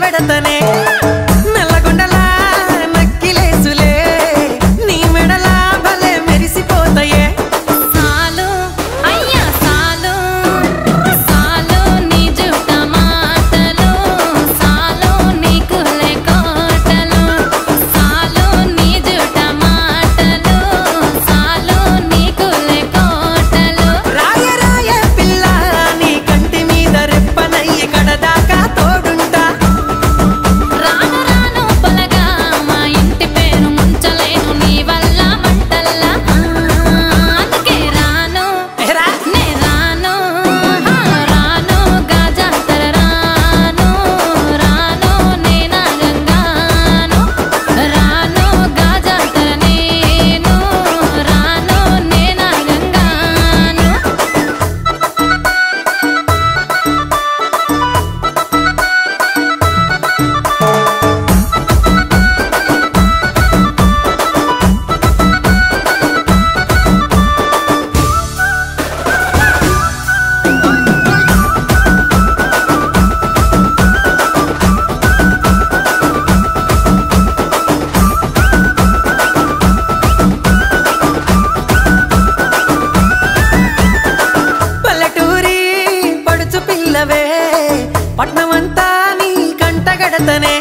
పెడతనే నల్లగొండలా నక్కిలేసులే నీ మెడలా భలే మెరిసిపోతాయే సాలు అయ్యా సాలు సాలు నీ జుట్ట మాటలు సాలు నీకు లేకోటలు సాలు నీ జుట్ట మాటలు సాలు నీకు లేకోటలు రాయ రాయ పిల్ల నీ కంటి మీద రెప్పనయ్యి కడదాకా తోడుంటా రాను రాను పొలగా మా ఇంటి పేరు ముంచలేను నీ వల్ల మంటల్లా అందుకే రాను ఏరా నే రాను రాను గాజాతర రాను రాను నే నాగంగాను రాను గాజాతర నేను రాను నే నాగంగాను పల్లెటూరి పడుచు పిల్లవే పట్నమంతా నీ కంటగడతనే